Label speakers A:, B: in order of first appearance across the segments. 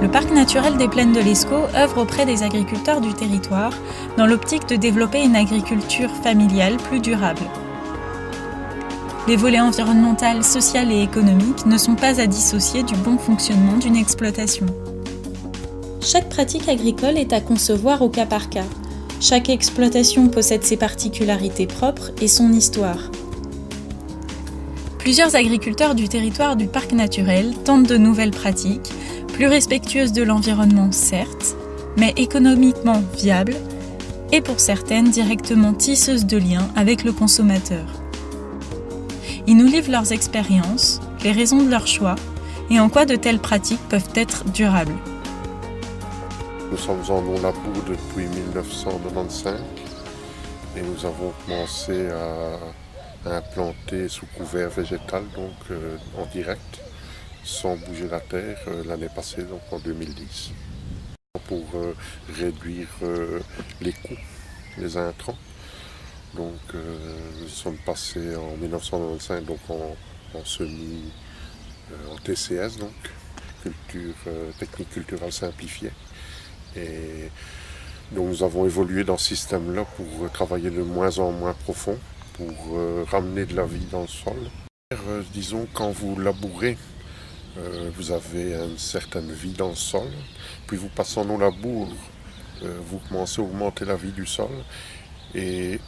A: Le parc naturel des Plaines de l'Escaut œuvre auprès des agriculteurs du territoire dans l'optique de développer une agriculture familiale plus durable. Les volets environnemental, social et économique ne sont pas à dissocier du bon fonctionnement d'une exploitation. Chaque pratique agricole est à concevoir au cas par cas. Chaque exploitation possède ses particularités propres et son histoire. Plusieurs agriculteurs du territoire du parc naturel tentent de nouvelles pratiques, plus respectueuses de l'environnement certes, mais économiquement viables, et pour certaines directement tisseuses de liens avec le consommateur. Ils nous livrent leurs expériences, les raisons de leur choix, et en quoi de telles pratiques peuvent être durables.
B: Nous sommes en non-labour depuis 1995 et nous avons commencé à implanter sous couvert végétal, donc en direct, sans bouger la terre l'année passée, donc en 2010, pour réduire les coûts, les intrants. Donc nous sommes passés en 1995 donc en semi, en TCS, donc technique culturelle simplifiée. Et donc nous avons évolué dans ce système-là pour travailler de moins en moins profond, pour ramener de la vie dans le sol. Disons, quand vous labourez, vous avez une certaine vie dans le sol, puis vous passez en non-labour, vous commencez à augmenter la vie du sol, et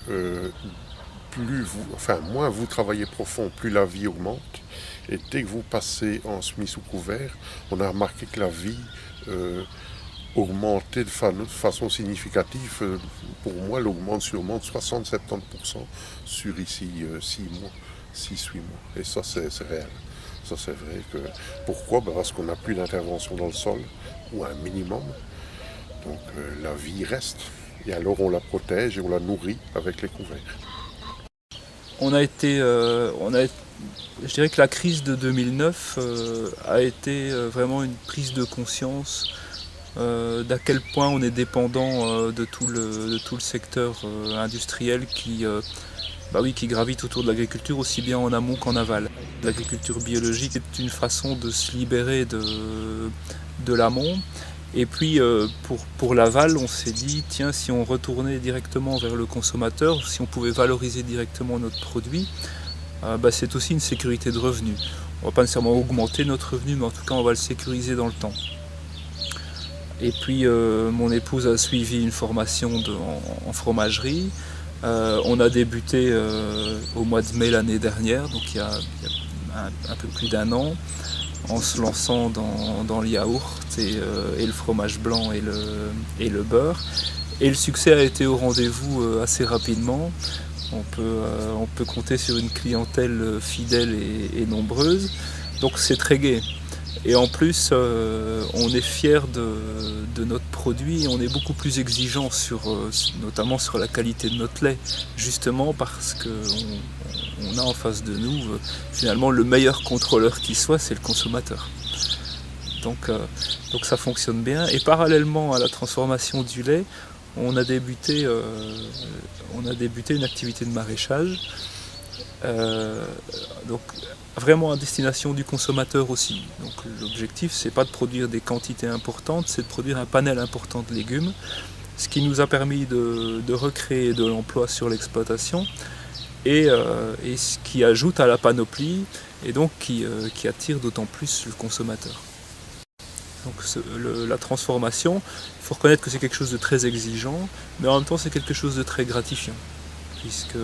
B: moins vous travaillez profond, plus la vie augmente. Et dès que vous passez en semi sous couvert, on a remarqué que la vie augmentait de façon significative. Pour moi, elle augmente sûrement de 60-70% sur ici 6-8 mois. Et ça, c'est réel. Ça, c'est vrai que. Pourquoi? Parce qu'on n'a plus d'intervention dans le sol, ou un minimum. Donc la vie reste. Et alors on la protège et on la nourrit avec les couverts.
C: Je dirais que la crise de 2009 a été vraiment une prise de conscience d'à quel point on est dépendant de tout le secteur industriel qui gravite autour de l'agriculture, aussi bien en amont qu'en aval. L'agriculture biologique est une façon de se libérer de l'amont. Et puis pour l'aval, on s'est dit, tiens, si on retournait directement vers le consommateur, si on pouvait valoriser directement notre produit, c'est aussi une sécurité de revenus. On ne va pas nécessairement augmenter notre revenu, mais en tout cas on va le sécuriser dans le temps. Et puis mon épouse a suivi une formation en fromagerie. On a débuté au mois de mai l'année dernière, donc il y a un peu plus d'un an, en se lançant dans le yaourt et le fromage blanc et le beurre. Et le succès a été au rendez-vous assez rapidement. On peut compter sur une clientèle fidèle et nombreuse, donc c'est très gai. Et en plus, on est fiers de notre produit et on est beaucoup plus exigeant notamment sur la qualité de notre lait, justement parce qu'on a en face de nous finalement le meilleur contrôleur qui soit, c'est le consommateur. Donc ça fonctionne bien. Et parallèlement à la transformation du lait, on a débuté une activité de maraîchage. Donc vraiment à destination du consommateur aussi. Donc l'objectif, c'est pas de produire des quantités importantes, c'est de produire un panel important de légumes, ce qui nous a permis de recréer de l'emploi sur l'exploitation et ce qui ajoute à la panoplie et donc qui attire d'autant plus le consommateur. Donc la transformation, il faut reconnaître que c'est quelque chose de très exigeant, mais en même temps c'est quelque chose de très gratifiant, puisque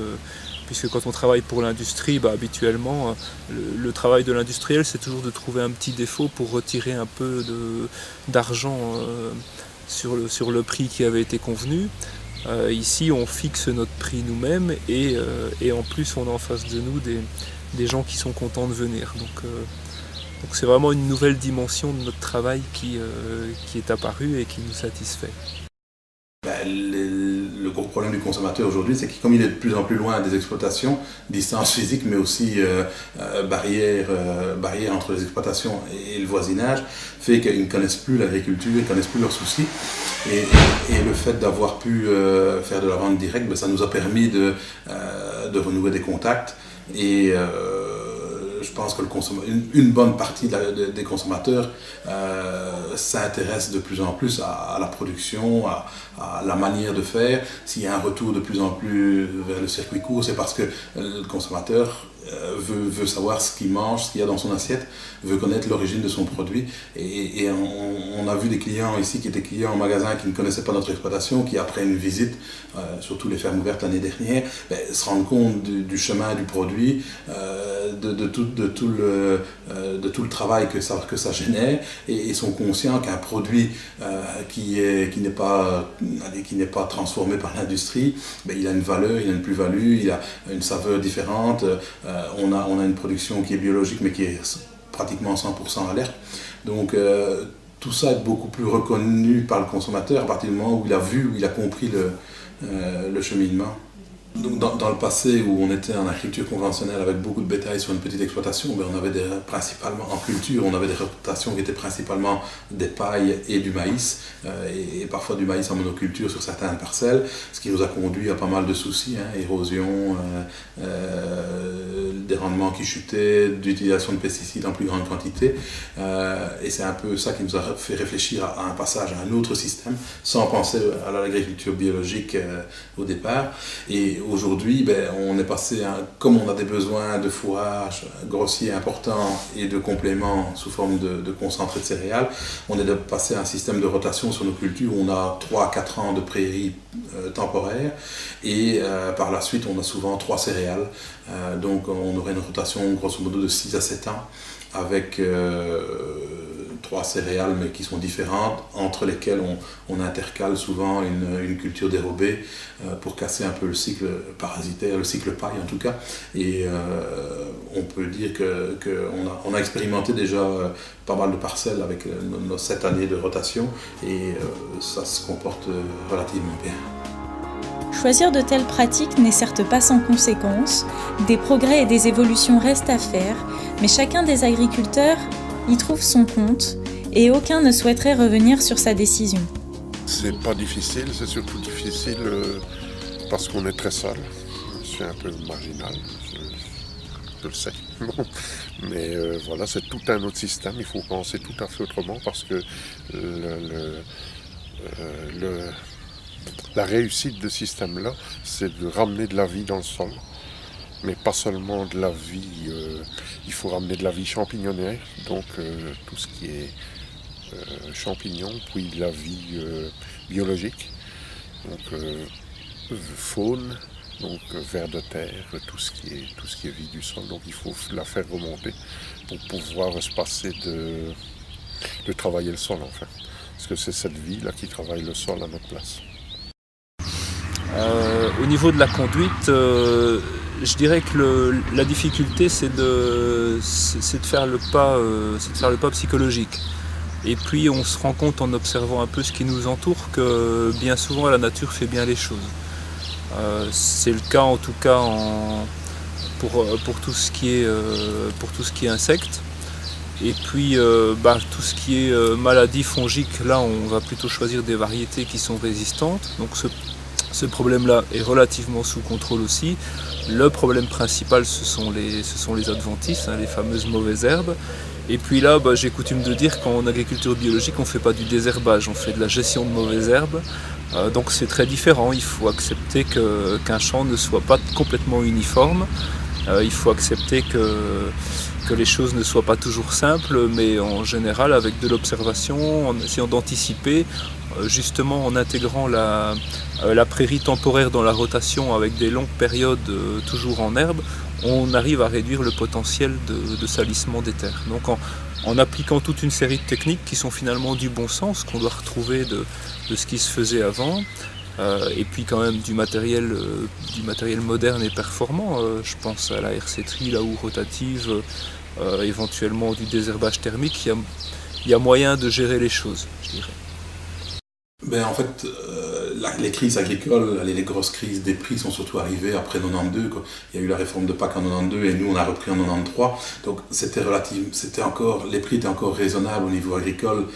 C: quand on travaille pour l'industrie, habituellement, le travail de l'industriel, c'est toujours de trouver un petit défaut pour retirer un peu d'argent sur le prix qui avait été convenu. Ici, on fixe notre prix nous-mêmes et en plus, on a en face de nous des gens qui sont contents de venir. Donc c'est vraiment une nouvelle dimension de notre travail qui est apparue et qui nous satisfait.
D: Le gros problème du consommateur aujourd'hui, c'est que comme il est de plus en plus loin des exploitations, distance physique, mais aussi barrière entre les exploitations et le voisinage, fait qu'ils ne connaissent plus l'agriculture, ils ne connaissent plus leurs soucis. Et le fait d'avoir pu faire de la vente directe, ça nous a permis de renouer des contacts. Et je pense que une bonne partie des consommateurs s'intéressent de plus en plus à la production, à la manière de faire. S'il y a un retour de plus en plus vers le circuit court, c'est parce que le consommateur veut savoir ce qu'il mange, ce qu'il y a dans son assiette, veut connaître l'origine de son produit. Et on a vu des clients ici qui étaient clients en magasin qui ne connaissaient pas notre exploitation, qui après une visite, surtout les fermes ouvertes l'année dernière, se rendent compte du chemin du produit, de tout le travail que ça génère, et sont conscients qu'un produit qui n'est pas transformé par l'industrie, il a une valeur, il a une plus-value, il a une saveur différente. On a une production qui est biologique mais qui est pratiquement 100% à l'herbe. Donc tout ça est beaucoup plus reconnu par le consommateur à partir du moment où il a compris le cheminement. Donc dans le passé où on était en agriculture conventionnelle avec beaucoup de bétail sur une petite exploitation, on avait principalement en culture, on avait des rotations qui étaient principalement des pailles et du maïs, et parfois du maïs en monoculture sur certaines parcelles, ce qui nous a conduit à pas mal de soucis, érosion, des rendements qui chutaient, d'utilisation de pesticides en plus grande quantité, et c'est un peu ça qui nous a fait réfléchir à un passage à un autre système, sans penser à l'agriculture biologique au départ. Et aujourd'hui, on est passé, comme on a des besoins de fourrage grossier importants et de compléments sous forme de concentré de céréales, on est passé à un système de rotation sur nos cultures où on a 3 à 4 ans de prairies temporaires, et par la suite on a souvent 3 céréales, donc on aurait une rotation grosso modo de 6 à 7 ans avec 3 céréales mais qui sont différentes, entre lesquelles on intercale souvent une culture dérobée pour casser un peu le cycle parasitaire, le cycle paille en tout cas. Et on peut dire qu'on a expérimenté déjà pas mal de parcelles avec nos 7 années de rotation, et ça se comporte relativement bien.
A: Choisir de telles pratiques n'est certes pas sans conséquences, des progrès et des évolutions restent à faire, mais chacun des agriculteurs y trouve son compte et aucun ne souhaiterait revenir sur sa décision.
B: C'est pas difficile, c'est surtout difficile parce qu'on est très seul. Je suis un peu marginal, je le sais. Mais voilà, c'est tout un autre système, il faut penser tout à fait autrement parce que la réussite de ce système-là, c'est de ramener de la vie dans le sol. Mais pas seulement de la vie, il faut ramener de la vie champignonnaire, donc tout ce qui est champignons, puis de la vie biologique, donc faune, donc vers de terre, tout ce qui est vie du sol. Donc il faut la faire remonter pour pouvoir se passer de travailler le sol en fait. Parce que c'est cette vie-là qui travaille le sol à notre place.
C: Au niveau de la conduite, je dirais que la difficulté c'est de faire le pas psychologique. Et puis on se rend compte en observant un peu ce qui nous entoure que bien souvent la nature fait bien les choses. C'est le cas en tout cas pour tout ce qui est insectes. Et puis tout ce qui est maladies fongiques, là on va plutôt choisir des variétés qui sont résistantes. Donc ce problème-là est relativement sous contrôle aussi. Le problème principal, ce sont les adventices, les fameuses mauvaises herbes. Et puis là, j'ai coutume de dire qu'en agriculture biologique, on ne fait pas du désherbage, on fait de la gestion de mauvaises herbes. Donc c'est très différent. Il faut accepter qu'un champ ne soit pas complètement uniforme. Il faut accepter que les choses ne soient pas toujours simples, mais en général, avec de l'observation, en essayant d'anticiper, justement en intégrant la prairie temporaire dans la rotation avec des longues périodes toujours en herbe, on arrive à réduire le potentiel de salissement des terres. Donc en appliquant toute une série de techniques qui sont finalement du bon sens, qu'on doit retrouver de ce qui se faisait avant, et puis quand même du matériel moderne et performant, je pense à la herséterie, la houe rotative, éventuellement du désherbage thermique, il y a moyen de gérer les choses, je dirais.
D: En fait, les crises agricoles, les grosses crises des prix sont surtout arrivées après 92. Quoi. Il y a eu la réforme de PAC en 92 et nous on a repris en 93. Donc les prix étaient encore raisonnables au niveau agricole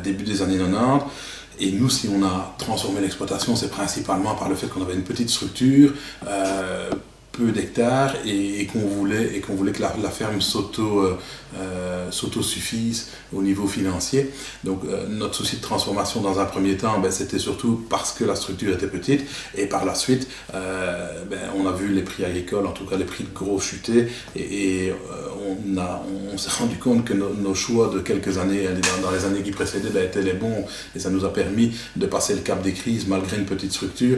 D: début des années 90. Et nous, si on a transformé l'exploitation, c'est principalement par le fait qu'on avait une petite structure, peu d'hectares et qu'on voulait que la ferme s'autosuffise au niveau financier. Donc notre souci de transformation dans un premier temps, c'était surtout parce que la structure était petite, et par la suite on a vu les prix agricoles, en tout cas les prix de gros chuter, et on s'est rendu compte que nos choix de quelques années, dans les années qui précédaient, étaient les bons, et ça nous a permis de passer le cap des crises malgré une petite structure,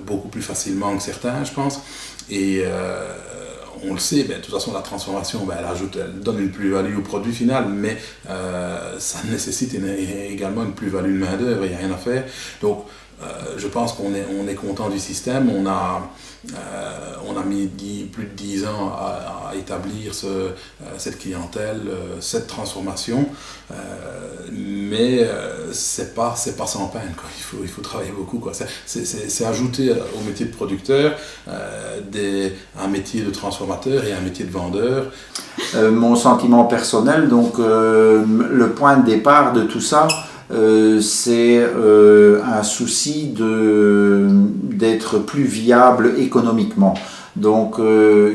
D: beaucoup plus facilement que certains, je pense. Et on le sait, de toute façon la transformation, elle donne une plus-value au produit final, mais ça nécessite également une plus-value de main-d'œuvre, il n'y a rien à faire. Donc je pense qu'on est content du système. On a mis plus de 10 ans à établir cette clientèle, cette transformation, mais c'est pas sans peine, quoi. Il faut travailler beaucoup, quoi. C'est ajouter au métier de producteur un métier de transformateur et un métier de vendeur.
E: Mon sentiment personnel, donc le point de départ de tout ça, c'est un souci d'être plus viable économiquement. Donc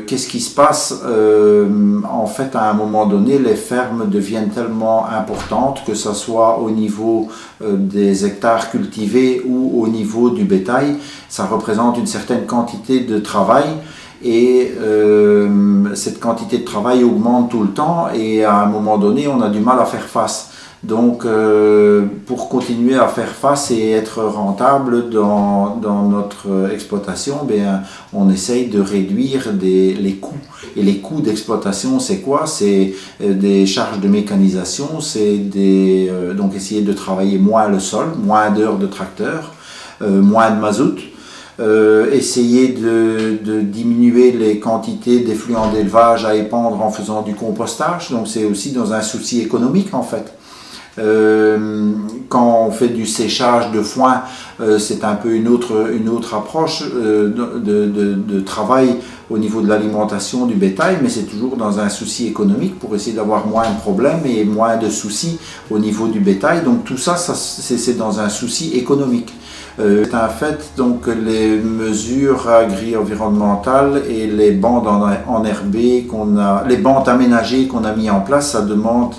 E: qu'est-ce qui se passe? En fait, à un moment donné, les fermes deviennent tellement importantes, que ce soit au niveau des hectares cultivés ou au niveau du bétail. Ça représente une certaine quantité de travail, et cette quantité de travail augmente tout le temps, et à un moment donné, on a du mal à faire face. Donc pour continuer à faire face et être rentable dans notre exploitation, on essaye de réduire les coûts. Et les coûts d'exploitation, c'est quoi? C'est des charges de mécanisation, c'est donc essayer de travailler moins le sol, moins d'heures de tracteur, moins de mazout. Essayer de diminuer les quantités d'effluents d'élevage à épandre en faisant du compostage. Donc c'est aussi dans un souci économique, en fait. Quand on fait du séchage de foin, c'est un peu une autre approche de travail au niveau de l'alimentation du bétail, mais c'est toujours dans un souci économique pour essayer d'avoir moins de problèmes et moins de soucis au niveau du bétail. Donc tout ça c'est dans un souci économique. C'est un fait, donc les mesures agri-environnementales et les bandes enherbées les bandes aménagées qu'on a mis en place, ça demande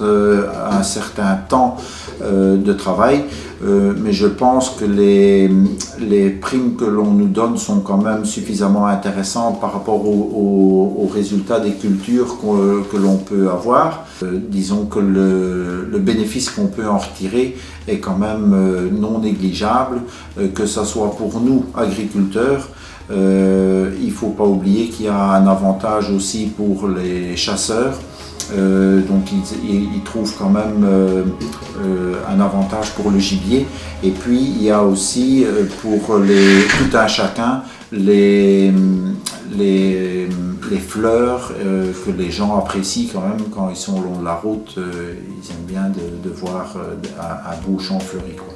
E: un certain temps de travail, mais je pense que les primes que l'on nous donne sont quand même suffisamment intéressantes par rapport aux résultats des cultures que l'on peut avoir. Disons que le bénéfice qu'on peut en retirer est quand même non négligeable, que ce soit pour nous, agriculteurs. Il ne faut pas oublier qu'il y a un avantage aussi pour les chasseurs. Donc ils trouvent quand même un avantage pour le gibier, et puis il y a aussi pour tout un chacun les fleurs que les gens apprécient quand même quand ils sont le long de la route. Ils aiment bien de voir un beau champ fleuri, quoi.